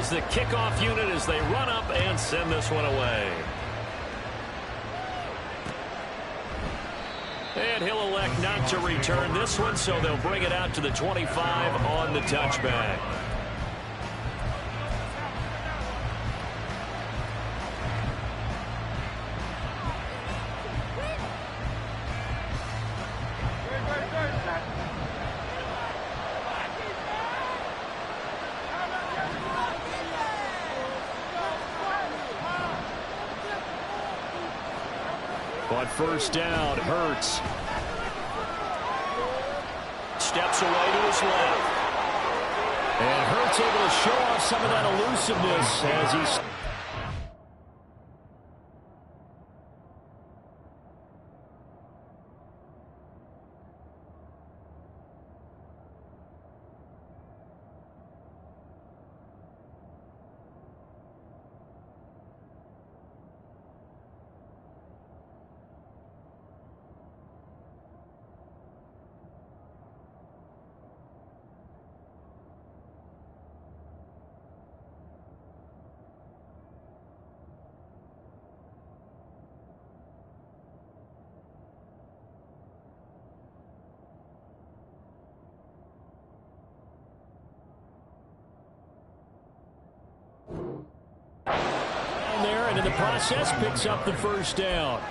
is the kickoff unit as they run up and send this one away. And he'll elect not to return this one, so they'll bring it out to the 25 on the touchback. On first down, Hurts steps away to his left. And Hurts able to show off some of that elusiveness as he's... And in the process, picks up the first down.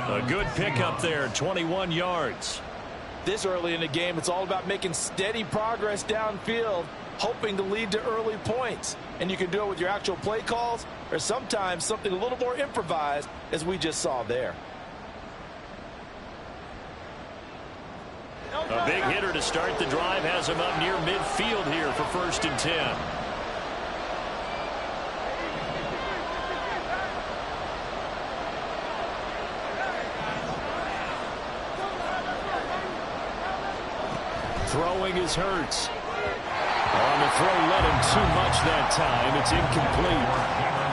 A good pickup there, 21 yards. This early in the game, it's all about making steady progress downfield, hoping to lead to early points. And you can do it with your actual play calls or sometimes something a little more improvised, as we just saw there. A big hitter to start the drive has him up near midfield here for 1st and 10. Throwing is Hurts. On the throw, let him too much that time. It's incomplete.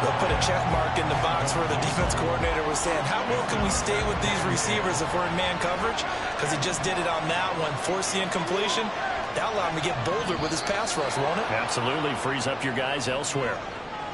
They'll put a check mark in the box where the defense coordinator was saying, how well can we stay with these receivers if we're in man coverage? Because he just did it on that one. Force the incompletion. That'll allow him to get bolder with his pass rush, won't it? Absolutely. Frees up your guys elsewhere.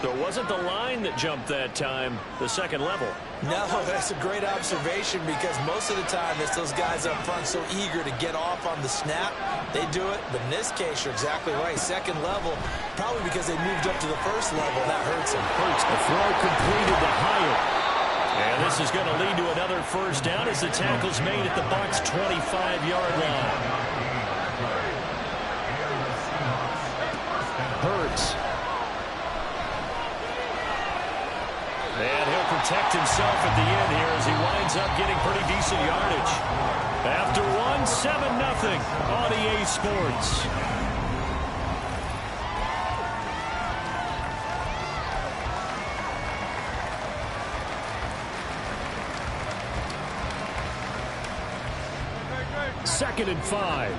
So it wasn't the line that jumped that time, the second level. No, that's a great observation because most of the time it's those guys up front so eager to get off on the snap. They do it, but in this case, you're exactly right. Second level, probably because they moved up to the first level. That hurts him. Hurts the throw completed to Hyatt. And this is going to lead to another first down as the tackle's made at the Bucs' 25-yard line. Hurts. And he'll protect himself at the end here as he winds up getting pretty decent yardage. After one, 7-0 on EA Sports. Second and 5.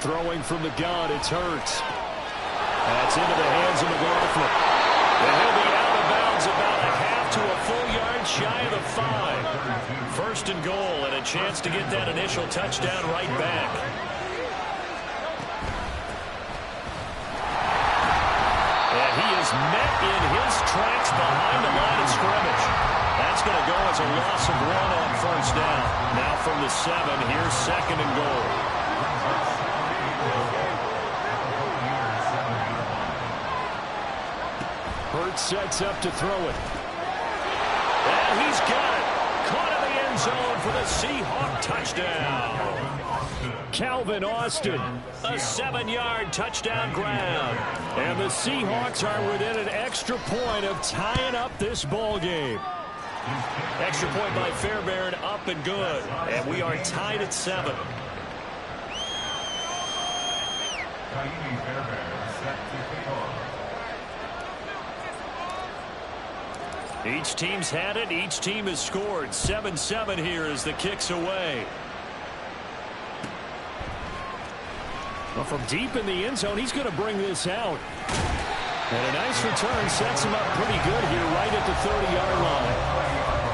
Throwing from the gun, it's Hurts. That's into the hands of McLaughlin. And he'll be out of bounds about a half to a full yard shy of the 5. 1st and goal and a chance to get that initial touchdown right back. And he is met in his tracks behind the line of scrimmage. That's going to go as a loss of 1 on 1st down. Now from the 7, here's 2nd and goal. Hurts sets up to throw it. And he's got it. Caught in the end zone for the Seahawk touchdown. Calvin Austin, a 7-yard touchdown grab. And the Seahawks are within an extra point of tying up this ball game. Extra point by Fairbairn, up and good. And we are tied at 7. Each team's had it. Each team has scored. 7-7 here as the kick's away. Well, from deep in the end zone, he's going to bring this out. And a nice return sets him up pretty good here right at the 30-yard line.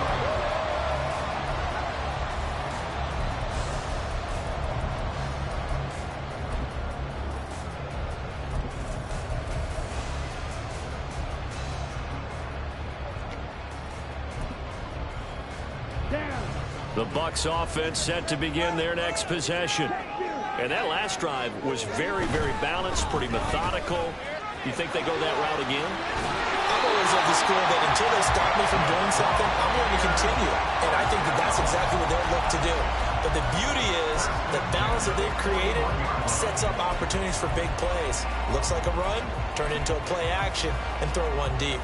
The Bucs offense set to begin their next possession. And that last drive was very, very balanced, pretty methodical. You think they go that route again? I'm always of the school that until they stop me from doing something, I'm going to continue. And I think that that's exactly what they'll look to do. But the beauty is the balance that they've created sets up opportunities for big plays. Looks like a run, turn into a play action, and throw one deep.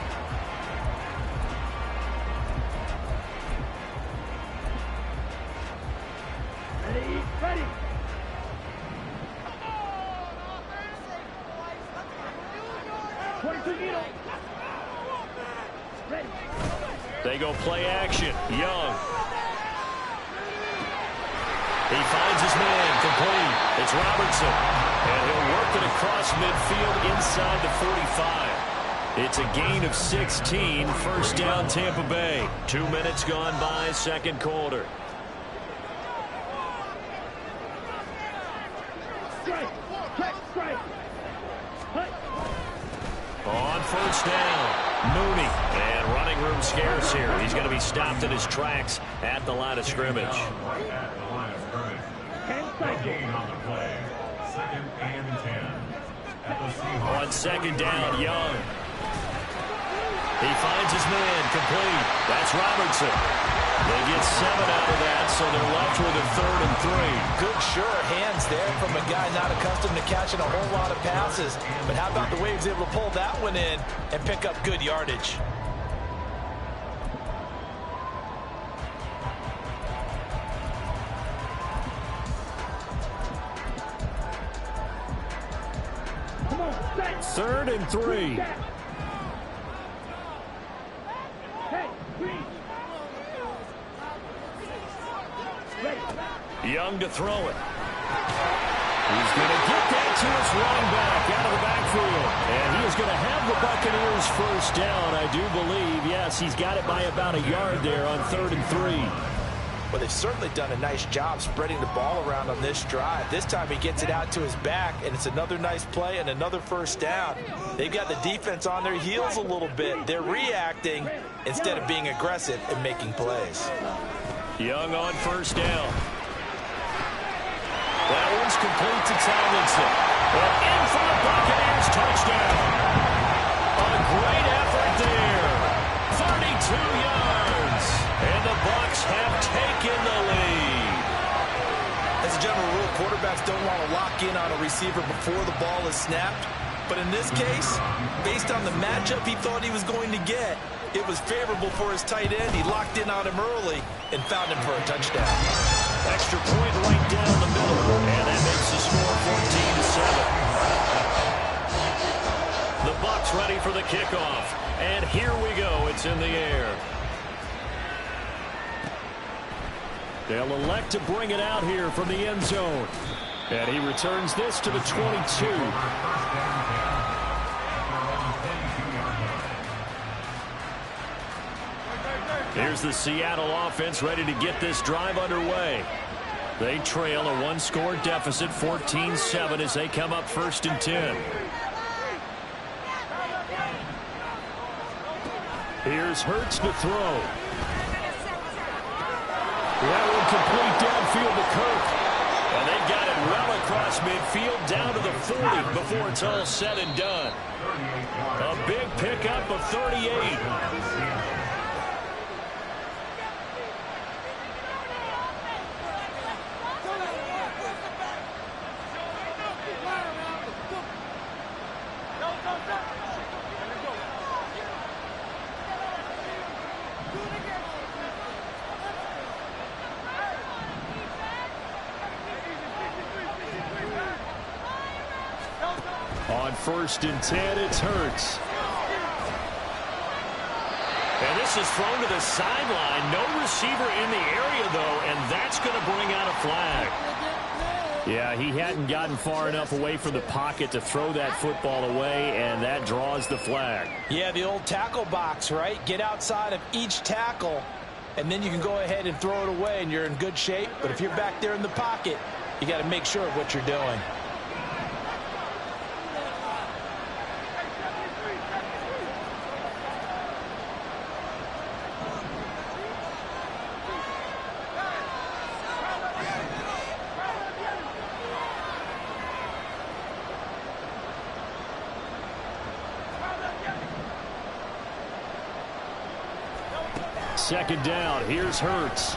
Ready. They go play action. Young. He finds his man, complete. It's Robertson. And he'll work it across midfield inside the 45. It's a gain of 16. First down, Tampa Bay. 2 minutes gone by, second quarter. On first down, Mooney. And running room scarce here. He's going to be stopped in his tracks at the line of scrimmage. On second down, Young. He finds his man, complete. That's Robertson. They get 7 out of that, so they're left with a 3rd and 3. Good, sure hands there from a guy not accustomed to catching a whole lot of passes. But how about the way he was able to pull that one in and pick up good yardage? Third and 3. Young to throw it. He's going to get that to his running back out of the backfield. And he is going to have the Buccaneers first down, I do believe. Yes, he's got it by about a yard there on 3rd and 3. Well, they've certainly done a nice job spreading the ball around on this drive. This time he gets it out to his back, and it's another nice play and another first down. They've got the defense on their heels a little bit. They're reacting instead of being aggressive and making plays. Young on first down. That one's complete to Tomlinson. And in for the Buccaneers, touchdown. A great effort there. 32 yards. And the Bucs have taken the lead. As a general rule, quarterbacks don't want to lock in on a receiver before the ball is snapped. But in this case, based on the matchup he thought he was going to get, it was favorable for his tight end. He locked in on him early and found him for a touchdown. Extra point right down the middle. And that makes the score 14-7. The Bucs ready for the kickoff. And here we go. It's in the air. They'll elect to bring it out here from the end zone. And he returns this to the 22. Here's the Seattle offense ready to get this drive underway. They trail a one-score deficit, 14-7, as they come up 1st and 10. Here's Hurts to throw. That one complete downfield to Kirk. And they've got it well across midfield down to the 40 before it's all said and done. A big pickup of 38. On 1st and 10, it's Hurts. And this is thrown to the sideline. No receiver in the area, though, and that's going to bring out a flag. Yeah, he hadn't gotten far enough away from the pocket to throw that football away, and that draws the flag. Yeah, the old tackle box, right? Get outside of each tackle, and then you can go ahead and throw it away, and you're in good shape. But if you're back there in the pocket, you got to make sure of what you're doing. second down. Here's Hurts.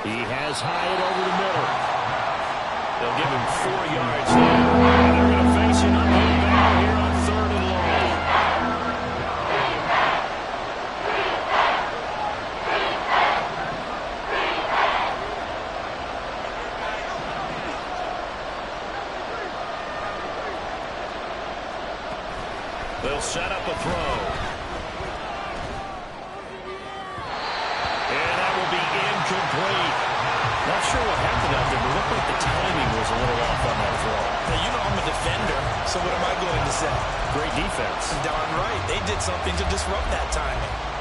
He has Hyatt over the middle. They'll give him 4 yards there. And they're going to face an uphill battle here on 3rd and long. They'll set up a throw. And that will be incomplete. Not sure what happened out there, but it looked like the timing was a little off on that throw. Now, you know I'm a defender, so what am I going to say? Great defense. Darn right. They did something to disrupt that timing.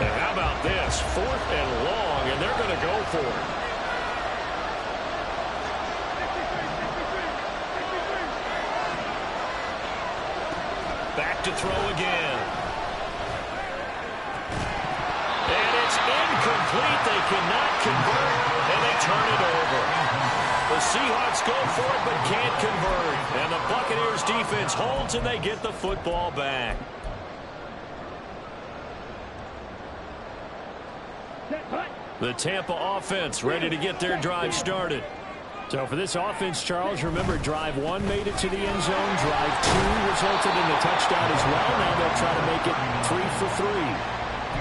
And how about this? 4th and long, and they're going to go for it. Back to throw again. And it's incomplete. They cannot convert, and they turn it over. The Seahawks go for it, but can't convert. And the Buccaneers defense holds, and they get the football back. The Tampa offense ready to get their drive started. So for this offense, Charles, remember, drive 1 made it to the end zone. Drive 2 resulted in a touchdown as well. Now they'll try to make it 3 for 3.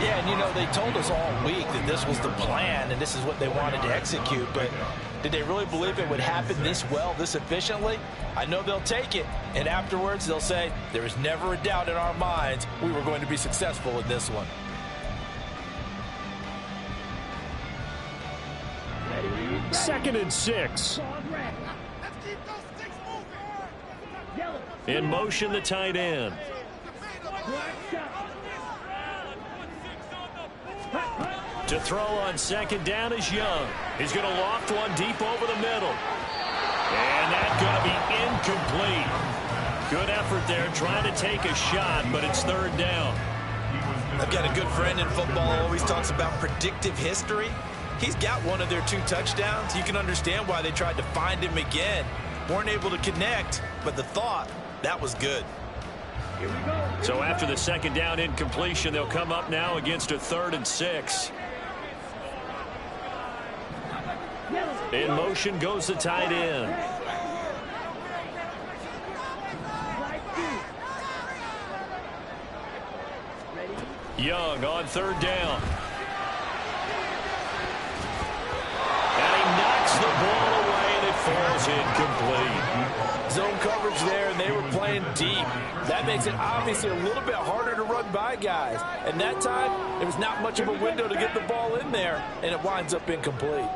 Yeah, and you know, they told us all week that this was the plan and this is what they wanted to execute, but did they really believe it would happen this well, this efficiently? I know they'll take it, and afterwards they'll say, there was never a doubt in our minds we were going to be successful in this one. Second and 6. In motion, the tight end. To throw on second down is Young. He's going to loft one deep over the middle. And that's going to be incomplete. Good effort there trying to take a shot, but it's 3rd down. I've got a good friend in football who always talks about predictive history. He's got one of their 2 touchdowns. You can understand why they tried to find him again. Weren't able to connect, but the thought, that was good. So after the second down incompletion, they'll come up now against a 3rd and 6. In motion goes the tight end. Young on 3rd down. And he knocks the ball away, and it falls incomplete. Zone coverage there, and they were playing deep. That makes it obviously a little bit harder to run by guys. And that time, there was not much of a window to get the ball in there, and it winds up incomplete.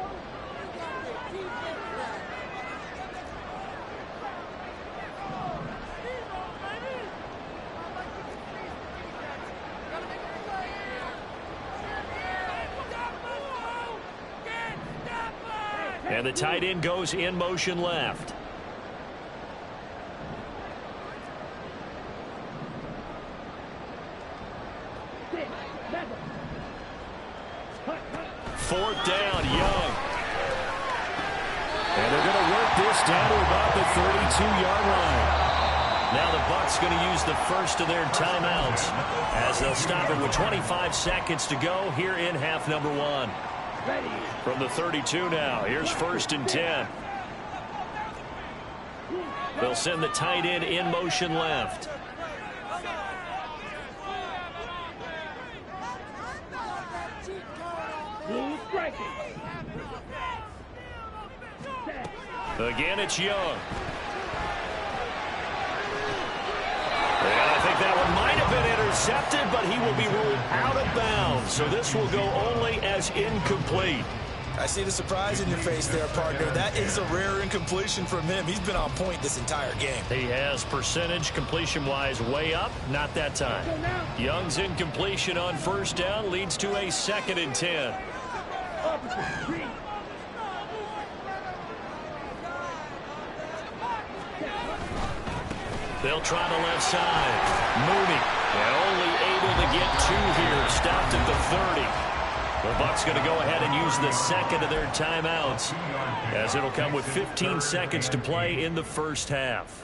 And the tight end goes in motion left. Fourth down, Young. And they're going to work this down to about the 32-yard line. Now the Bucs going to use the first of their timeouts as they'll stop it with 25 seconds to go here in half number 1. From the 32 now, here's 1st and 10. They'll send the tight end in motion left. Again, it's Young. And I think that one might have been intercepted, but he will be ruled out of bounds. So this will go only as incomplete. I see the surprise in your face there, partner. That is a rare incompletion from him. He's been on point this entire game. He has percentage completion-wise way up, not that time. Young's incompletion on 1st down leads to a 2nd and 10. They'll try the left side. Mooney And only able to get 2 here. Stopped at the 30. The Bucs going to go ahead and use the second of their timeouts, as it'll come with 15 seconds to play in the first half.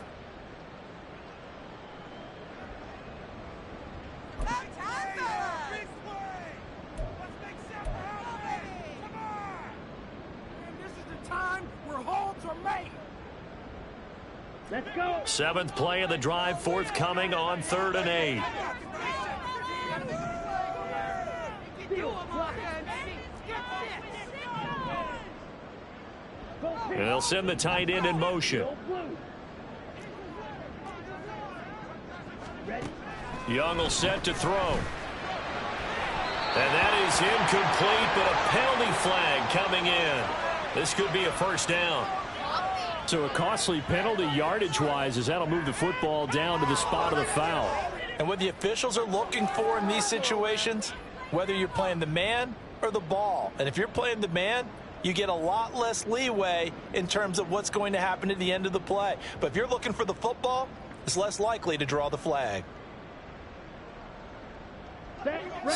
Let's go. 7th play of the drive, forthcoming on 3rd and 8. And they'll send the tight end in motion. Young will set to throw. And that is incomplete, but a penalty flag coming in. This could be a first down. So a costly penalty yardage-wise, as that'll move the football down to the spot of the foul. And what the officials are looking for in these situations, whether you're playing the man or the ball. And if you're playing the man, you get a lot less leeway in terms of what's going to happen at the end of the play. But if you're looking for the football, it's less likely to draw the flag.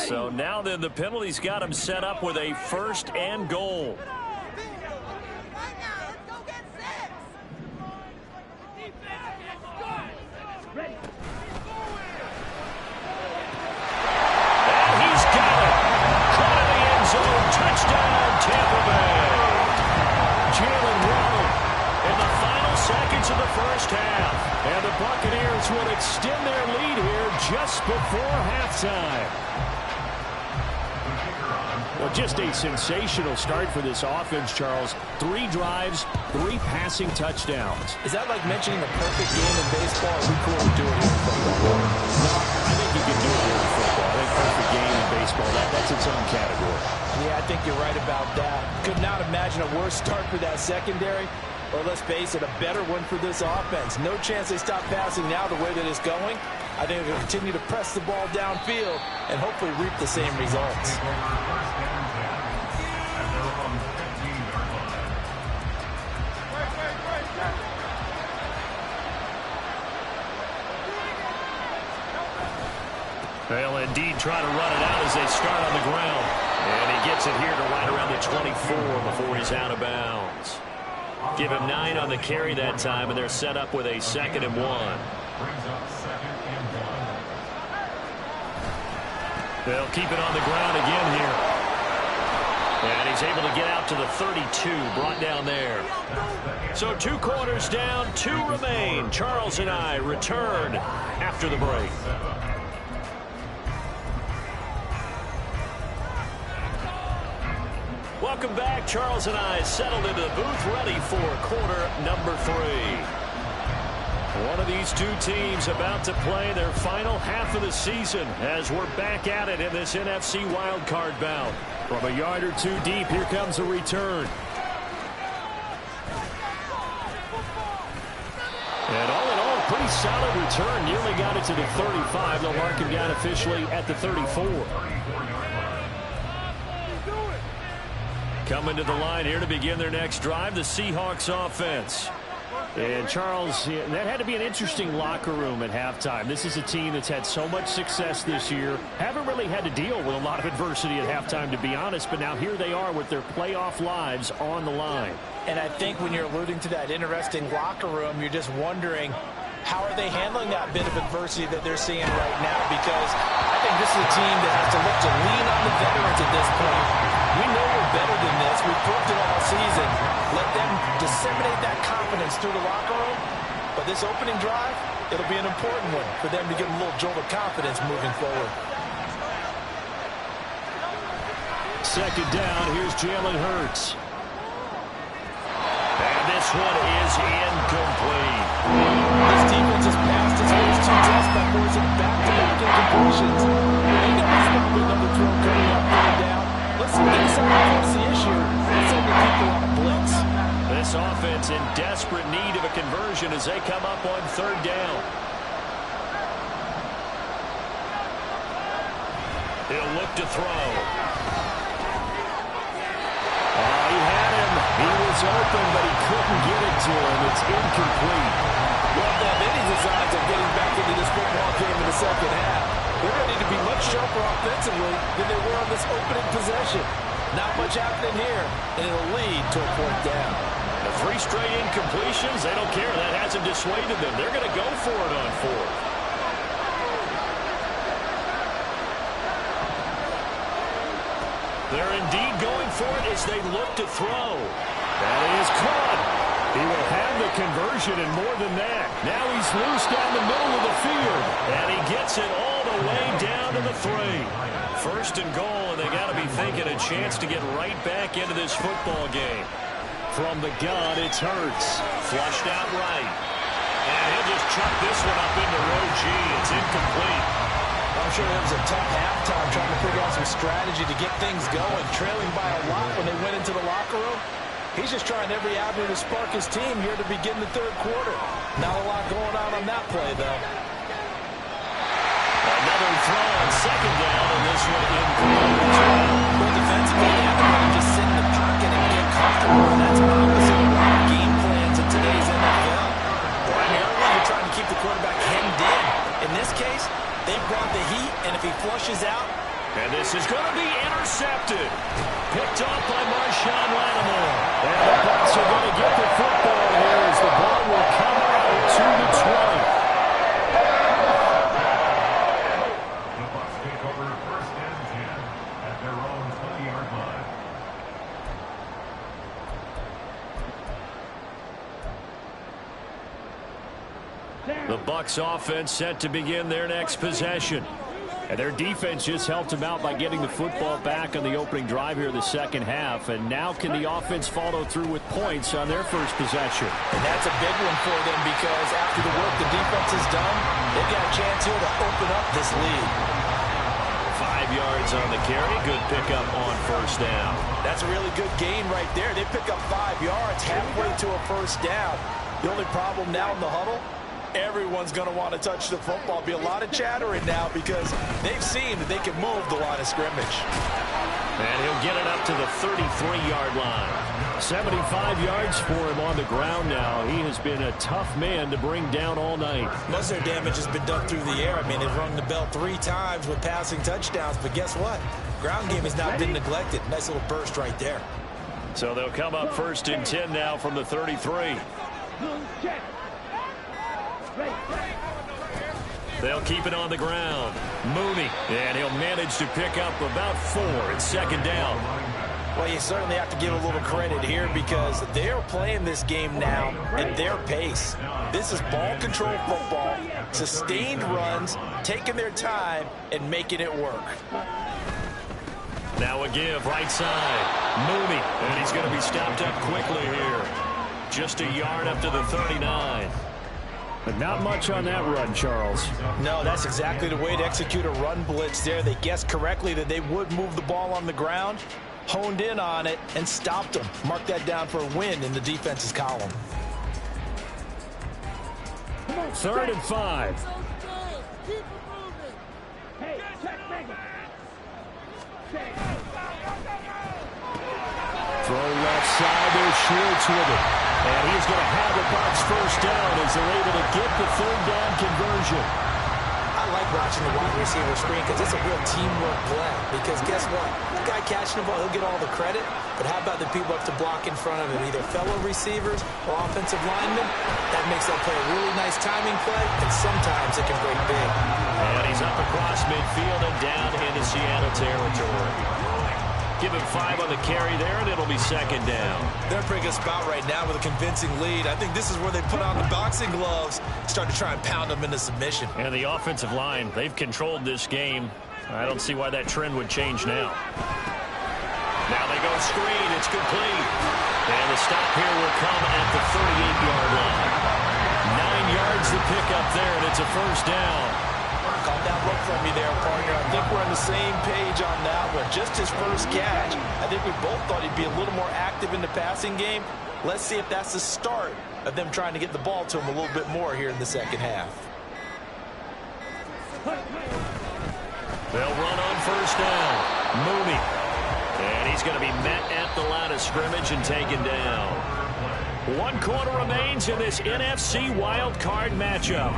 So now then, the penalty's got him set up with a 1st and goal. Touchdown, Tampa Bay. Jalen Waddle in the final seconds of the first half. And the Buccaneers will extend their lead here just before halftime. Well, just a sensational start for this offense, Charles. 3 drives, 3 passing touchdowns. Is that like mentioning the perfect game in baseball? Or we cool to do it here in football? No, I think you can do it here in football. I think perfect game in baseball, that's its own category. Yeah, I think you're right about that. Could not imagine a worse start for that secondary, or let's face it, a better one for this offense. No chance they stop passing now the way that it's going. I think they're going to continue to press the ball downfield and hopefully reap the same results. They'll indeed try to run it out as they start on the ground. And he gets it here to right around the 24 before he's out of bounds. Give him 9 on the carry that time, and they're set up with a 2nd and 1. They'll keep it on the ground again here. And he's able to get out to the 32, brought down there. So 2 quarters down, 2 remain. Charles and I return after the break. Welcome back. Charles and I settled into the booth, ready for quarter number 3. One of these 2 teams about to play their final half of the season as we're back at it in this NFC wildcard bout. From a yard or 2 deep, here comes a return. And all in all, pretty solid return. Nearly got it to the 35. They'll mark him down officially at the 34. Coming to the line here to begin their next drive, the Seahawks offense. And Charles, that had to be an interesting locker room at halftime. This is a team that's had so much success this year. Haven't really had to deal with a lot of adversity at halftime, to be honest. But now here they are with their playoff lives on the line. And I think when you're alluding to that interesting locker room, you're just wondering, how are they handling that bit of adversity that they're seeing right now? Because I think this is a team that has to look to lean on the veterans at this point. We know we're better than this. We've proved it all season. Let them disseminate that confidence through the locker room. But this opening drive, it'll be an important one for them to get a little jolt of confidence moving forward. 2nd down, here's Jalen Hurts. And this one is incomplete. This defense has passed its first 2 tests by forcing back-to-back incompletions. They know he's probably another throw coming up 3rd down. Let's see what they decide to fix the issue. Sending people on a blitz. This offense in desperate need of a conversion as they come up on 3rd down. He'll look to throw. He had him. He was open, but he couldn't get it to him. It's incomplete. Well, if they have any designs of getting back into this football game in the second half, sharper offensively than they were on this opening possession. Not much happening here, and it'll lead to a fourth down. The 3 straight incompletions, they don't care. That hasn't dissuaded them. They're going to go for it on 4th. They're indeed going for it as they look to throw. That is caught. He will have the conversion and more than that. Now he's loose down the middle of the field. And he gets it all the way down to the 3. 1st and goal, and they got to be thinking a chance to get right back into this football game. From the gun, it's Hurts. Flushed out right. And he'll just chuck this one up into row G. It's incomplete. I'm sure it was a tough halftime trying to figure out some strategy to get things going, trailing by a lot when they went into the locker room. He's just trying every avenue to spark his team here to begin the 3rd quarter. Not a lot going on that play, though. Another throw on 2nd down, and this one incomplete. Well, defensively, you have to just sit in the pocket and get comfortable. And that's opposite of a lot of game plans in today's NFL. Primarily, you're trying to keep the quarterback hemmed in. In this case, they brought the heat, and if he flushes out, and this is going to be intercepted. Picked off by Marshawn Lattimore. And the Bucs are going to get the football here as the ball will come out to the 20. The Bucs take over 1st and 10 at their own 20-yard line. The Bucs offense set to begin their next possession. And their defense just helped them out by getting the football back on the opening drive here in the 2nd half. And now can the offense follow through with points on their first possession? And that's a big one for them because after the work the defense has done, they've got a chance here to open up this lead. 5 yards on the carry. Good pickup on 1st down. That's a really good gain right there. They pick up 5 yards halfway to a 1st down. The only problem now in the huddle, everyone's going to want to touch the football. Be a lot of chattering now because they've seen that they can move the line of scrimmage. And he'll get it up to the 33-yard line. 75 yards for him on the ground now. He has been a tough man to bring down all night. Most of their damage has been done through the air. I mean, they've rung the bell 3 times with passing touchdowns, but guess what? Ground game has not been neglected. Nice little burst right there. So they'll come up 1st and 10 now from the 33. They'll keep it on the ground. Mooney, and he'll manage to pick up about 4 at 2nd down. Well, you certainly have to give a little credit here because they're playing this game now at their pace. This is ball control football, sustained runs, taking their time and making it work. Now a give right side. Mooney, and he's going to be stopped up quickly here. Just a yard up to the 39. But not much on that run, Charles. No, that's exactly the way to execute a run blitz there. They guessed correctly that they would move the ball on the ground, honed in on it, and stopped them. Mark that down for a win in the defense's column. 3rd and 5. Throw left side, there's Shields with it. And he's going to have the Bucs 1st down as they're able to get the 3rd down conversion. I like watching the wide receiver screen because it's a real teamwork play. Because guess what? The guy catching the ball, he'll get all the credit. But how about the people up to block in front of him, either fellow receivers or offensive linemen? That makes that play a really nice timing play, and sometimes it can break big. And he's up across midfield and down into Seattle territory. Give him 5 on the carry there, and it'll be 2nd down. They're in a pretty good spot right now with a convincing lead. I think this is where they put on the boxing gloves, start to try and pound them into submission. And the offensive line, they've controlled this game. I don't see why that trend would change now. Now they go screen. It's complete. And the stop here will come at the 38-yard line. 9 yards to pick up there, and it's a 1st down. Calm down look from me there, partner. I think we're on the same page on that one. Just his first catch. I think we both thought he'd be a little more active in the passing game. Let's see if that's the start of them trying to get the ball to him a little bit more here in the 2nd half. They'll run on 1st down. Mooney. And he's going to be met at the line of scrimmage and taken down. 1 quarter remains in this NFC wild card matchup.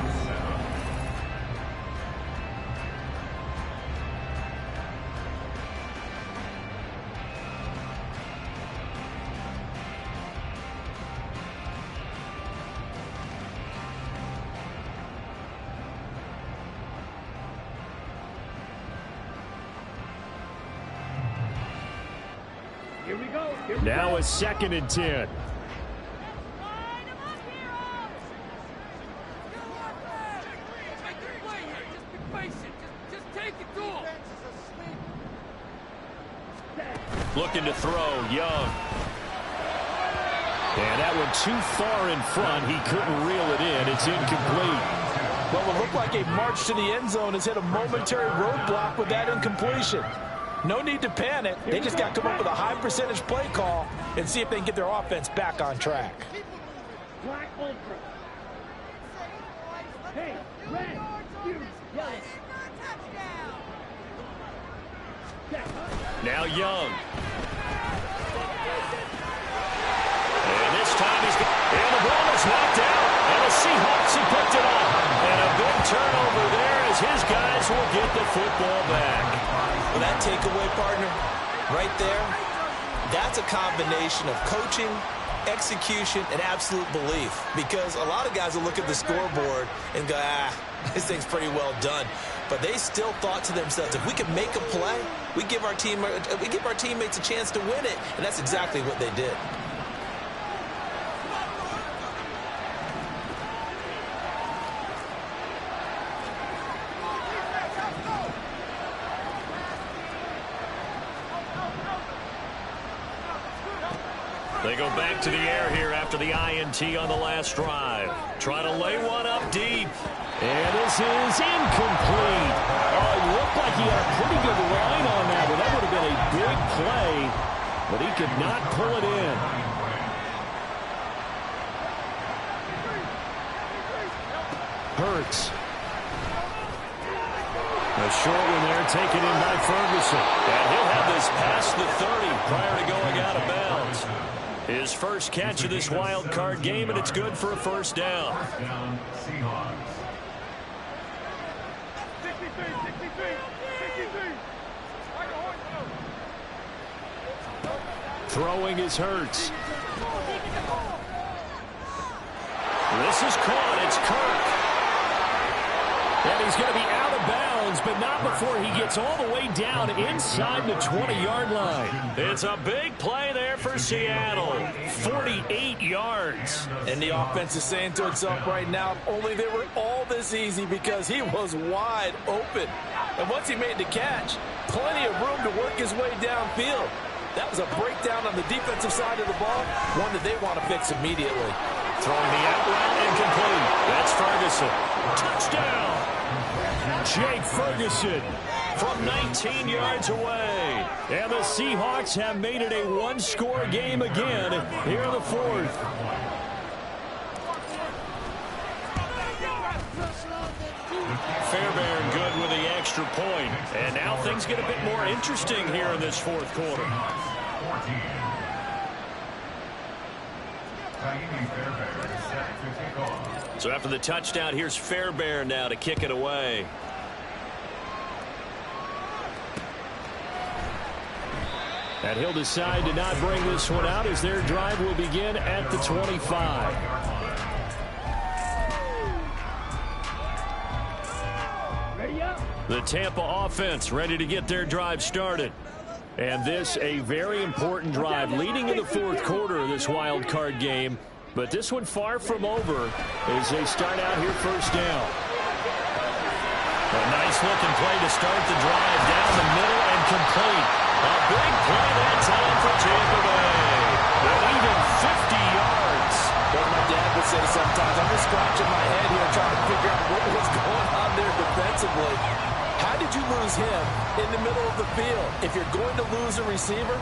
Here we go. Here we Now go. a 2nd and 10. Looking to throw, Young. And that one too far in front. He couldn't reel it in. It's incomplete. What would look like a march to the end zone has hit a momentary roadblock with that incompletion. No need to panic. They just got to come up with a high percentage play call and see if they can get their offense back on track. Black Ultra. Hey, red. You. Yellow. Now Young. And this time he's got, and the ball is knocked out. And the Seahawks have picked it up. And a big turnover there as his guys will get the football back. Well, that takeaway, partner, right there, that's a combination of coaching, execution, and absolute belief. Because a lot of guys will look at the scoreboard and go, this thing's pretty well done. But they still thought to themselves, if we can make a play, we give our teammates a chance to win it. And that's exactly what they did. They go back to the air here after the INT on the last drive. Try to lay one up deep. And this is incomplete. Oh, it looked like he had a pretty good line on that, but that would have been a big play. But he could not pull it in. Hurts. A short one there taken in by Ferguson. And he'll have this past the 30 prior to going out of bounds. His first catch of this wild card game, and it's good for a first down. Seahawks. 63. Throwing is Hurts. This is caught. It's Kirk. And he's going to be out of bounds, but not before he gets all the way down inside the 20-yard line. It's a big play there for Seattle. 48 yards. And the offense is saying to itself right now, if only they were all this easy, because he was wide open. And once he made the catch, plenty of room to work his way downfield. That was a breakdown on the defensive side of the ball, one that they want to fix immediately. Throwing the out route incomplete. That's Ferguson. Touchdown. Jake Ferguson from 19 yards away. And the Seahawks have made it a one-score game again here in the fourth. Fairbairn good with the extra point. And now things get a bit more interesting here in this fourth quarter. 14. Taimi Fairbairn is set to kick off. So after the touchdown, here's Fairbairn now to kick it away. And he'll decide to not bring this one out as their drive will begin at the 25. Ready up. The Tampa offense ready to get their drive started. And this a very important drive leading in the fourth quarter of this wild card game. But this one far from over as they start out here first down. A nice looking play to start the drive down the middle and complete. A big play that time for Tampa Bay. And even 50 yards. What my dad would say sometimes, I'm just scratching my head here trying to figure out what was going on there defensively. How did you lose him in the middle of the field? If you're going to lose a receiver,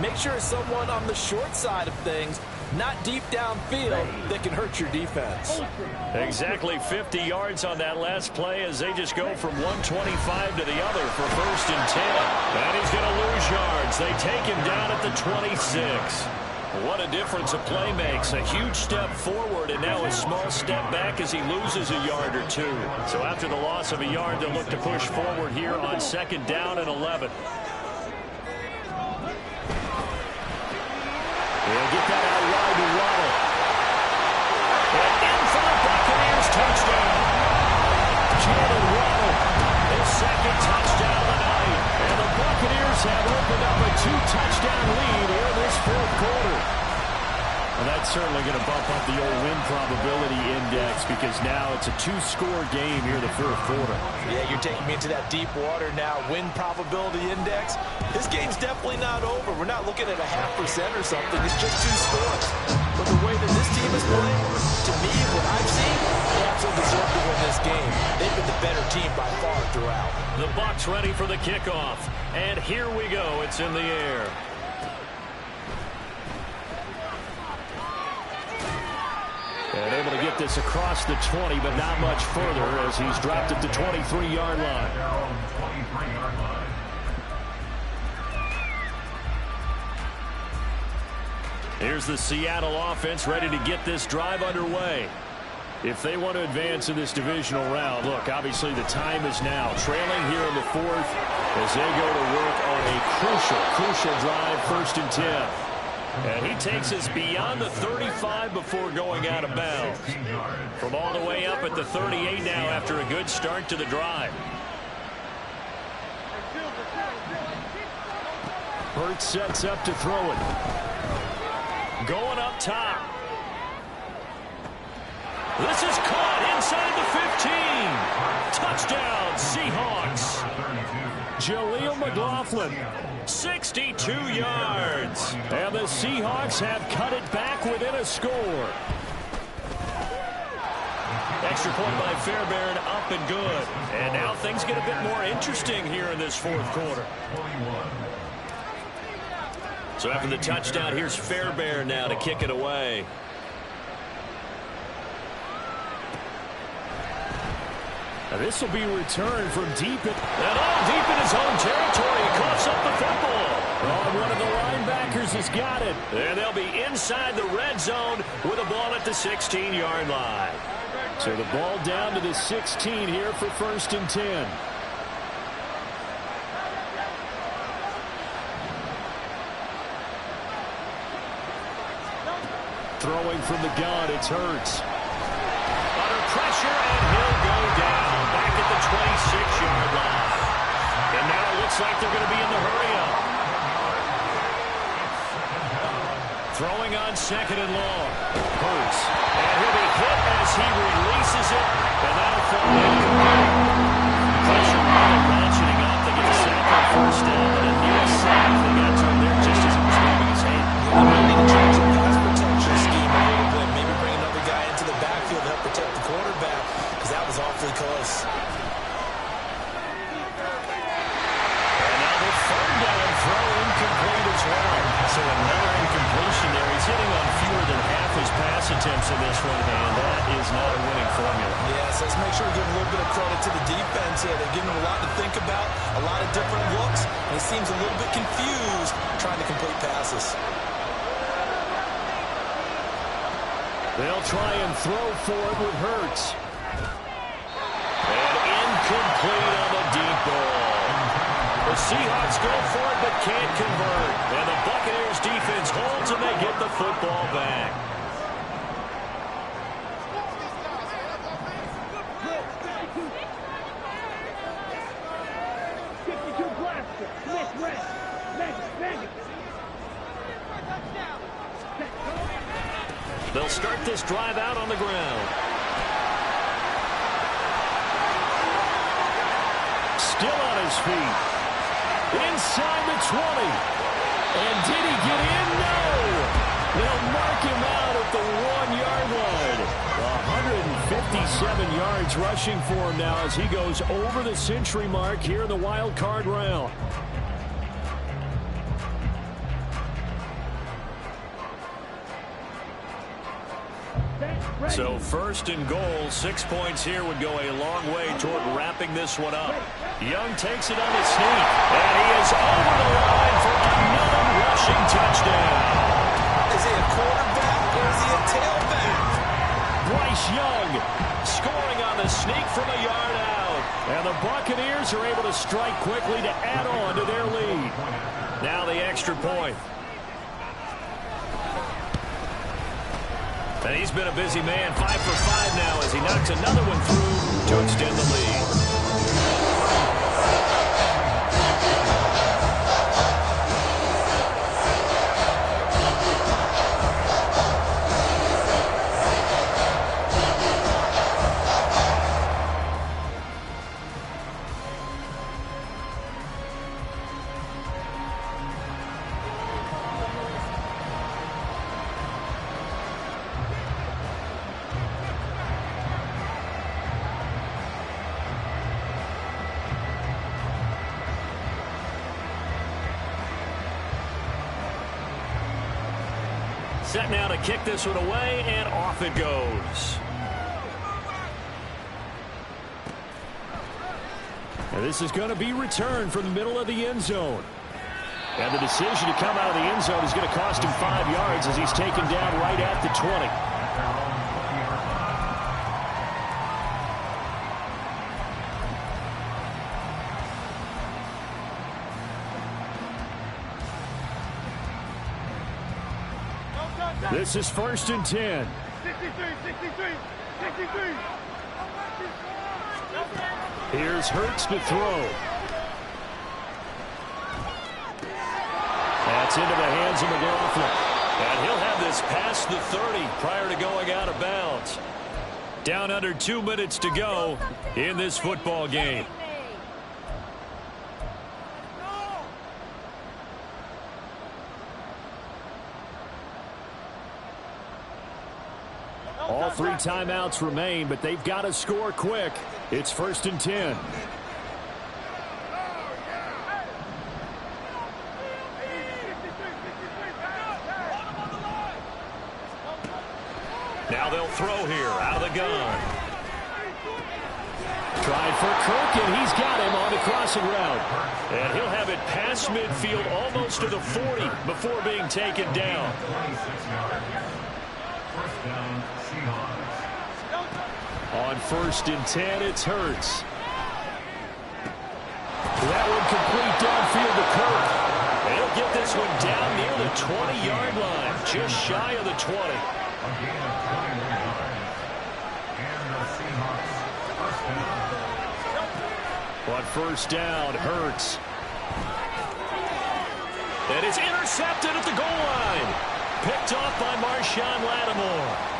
make sure it's someone on the short side of things, not deep downfield, that can hurt your defense. Exactly 50 yards on that last play as they just go from 125 to the other for first and 10. And he's going to lose yards. They take him down at the 26. What a difference a play makes. A huge step forward and now a small step back as he loses a yard or two. So after the loss of a yard, they'll look to push forward here on second down and 11. They'll get that out wide to Waddle. And in for the Buccaneers touchdown. Jalen Waddle, his second touchdown of the night. And the Buccaneers have opened up a 2-touchdown lead here in fourth quarter. Well, that's certainly going to bump up the old win probability index because now it's a two-score game here in the fourth quarter. Yeah, you're taking me into that deep water now. Win probability index. This game's definitely not over. We're not looking at a 0.5% or something. It's just 2 scores. But the way that this team is playing, to me, what I've seen, they absolutely deserve to win this game. They've been the better team by far throughout. The Bucs ready for the kickoff. And here we go. It's in the air. And able to get this across the 20, but not much further as he's dropped at the 23-yard line. Here's the Seattle offense ready to get this drive underway. If they want to advance in this divisional round, look, obviously the time is now. Trailing here in the fourth as they go to work on a crucial drive, 1st and 10. And he takes us beyond the 35 before going out of bounds. From all the way up at the 38 now after a good start to the drive. Hurts sets up to throw it. Going up top. This is caught inside the 15. Touchdown, Seahawks. Jaleel McLaughlin, 62 yards. And the Seahawks have cut it back within a score. Extra point by Fairbairn, up and good. And now things get a bit more interesting here in this fourth quarter. So after the touchdown, here's Fairbairn now to kick it away. Now this will be returned from deep in his own territory. He coughs up the football. Oh, one of the linebackers has got it. And they'll be inside the red zone with a ball at the 16-yard line. So the ball down to the 16 here for 1st and 10. Throwing from the gun, it's Hurts. Under pressure, and he'll go down. Back at the 26-yard line. And now it looks like they're going to be in the hurry-up. Throwing on 2nd and long. Hurts. And he'll be hit as he releases it. And that'll fall incomplete. Pressure really ratcheting up. They get a sack on 1st down. But a near sack. They got to him there just as he was grabbing his hand. They might need to change the pass protection scheme a little bit. Maybe bring another guy into the backfield to help protect the quarterback, because that was awfully close. And now the 3rd down throw incomplete as well. So another incompletion there. He's hitting on fewer than half his pass attempts in this one, and that is not a winning formula. Yes, let's make sure we give a little bit of credit to the defense here. They're giving him a lot to think about, a lot of different looks, and he seems a little bit confused trying to complete passes. They'll try and throw for it with Hurts. And incomplete on the deep ball. The Seahawks go for it but can't convert. And the Buccaneers defense holds and they get the football back. They'll start this drive out on the ground. Still on his feet. Inside the 20. And did he get in? No. They'll mark him out at the 1-yard line. 157 yards rushing for him now as he goes over the century mark here in the wild card round. So 1st and goal, 6 points here would go a long way toward wrapping this one up. Young takes it on the sneak, and he is over the line for another rushing touchdown. Is he a quarterback or is he a tailback? Bryce Young scoring on the sneak from a yard out. And the Buccaneers are able to strike quickly to add on to their lead. Now the extra point. And he's been a busy man, 5 for 5 now as he knocks another one through to extend the lead. Set now to kick this one away, and off it goes. And this is going to be returned from the middle of the end zone. And the decision to come out of the end zone is going to cost him 5 yards as he's taken down right at the 20. This is 1st and 10. 63. Here's Hurts to throw. That's into the hands of McLaughlin. And he'll have this past the 30 prior to going out of bounds. Down under 2 minutes to go in this football game. All 3 timeouts remain, but they've got to score quick. It's 1st and 10. Now they'll throw here out of the gun. Tried for Kirk, and he's got him on the crossing route. And he'll have it past midfield almost to the 40 before being taken down. 26 yards. First down, Seahawks. On 1st and 10, it's Hurts. That one complete downfield to Kirk. And he'll get this one down near the 20-yard line, just shy of the 20. A gain of 21 yards. And the Seahawks first down. On 1st down, Hurts. And it's intercepted at the goal line. Picked off by Marshawn Lattimore.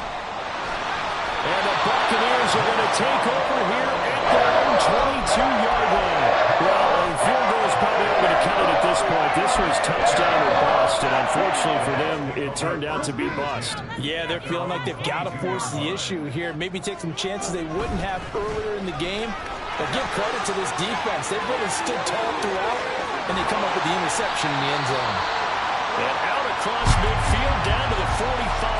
And the Buccaneers are going to take over here at their own 22-yard line. Well, the field goal is probably not going to cut it at this point. This was touchdown or bust, and unfortunately for them, it turned out to be bust. Yeah, they're feeling like they've got to force the issue here. Maybe take some chances they wouldn't have earlier in the game. But give credit to this defense. They've really stood tall throughout, and they come up with the interception in the end zone. And out across midfield down to the 45.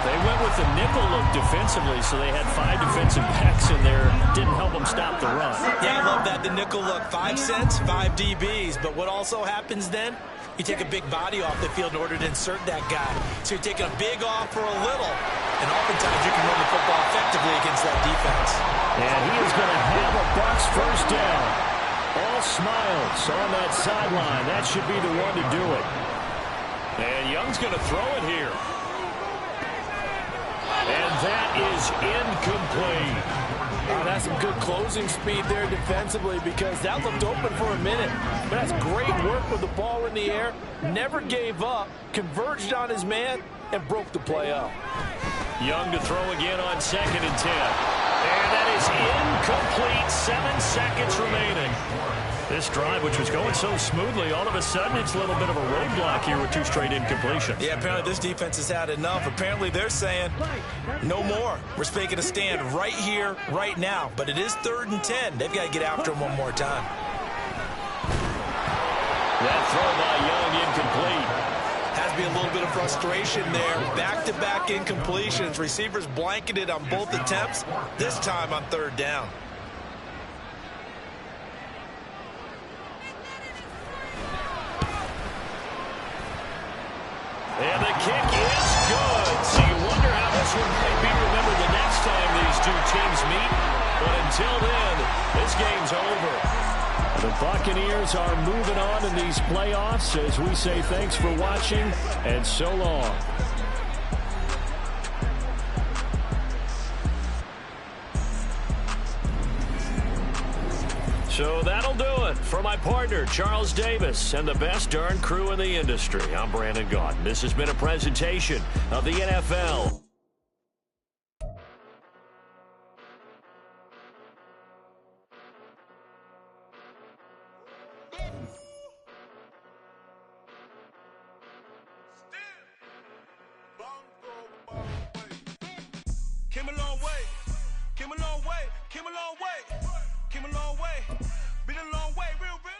They went with the nickel look defensively, so they had 5 defensive backs in there. Didn't help them stop the run. Yeah, I love that, the nickel look. 5 cents, 5 DBs. But what also happens then? You take a big body off the field in order to insert that guy. So you're taking a big off for a little. And oftentimes you can run the football effectively against that defense. And he is going to have a Bucs first down. All smiles on that sideline. That should be the one to do it. And Young's going to throw it here. And that is incomplete. That's some good closing speed there defensively, because that looked open for a minute. But that's great work with the ball in the air. Never gave up, converged on his man, and broke the play up. Young to throw again on 2nd and 10. And that is incomplete. 7 seconds remaining. This drive, which was going so smoothly, all of a sudden it's a little bit of a roadblock here with 2 straight incompletions. Yeah, apparently this defense has had enough. Apparently they're saying, no more. We're making a stand right here, right now. But it is 3rd and 10. They've got to get after him one more time. That throw by Young incomplete. Has to be a little bit of frustration there. Back-to-back incompletions. Receivers blanketed on both attempts, this time on 3rd down. And the kick is good. So you wonder how this one might be remembered the next time these 2 teams meet. But until then, this game's over. The Buccaneers are moving on in these playoffs as we say thanks for watching and so long. So that'll do it for my partner, Charles Davis, and the best darn crew in the industry. I'm Brandon Gaudin. This has been a presentation of the NFL. Came a long way, came a long way, came a long way, came a long way, been a long way, real.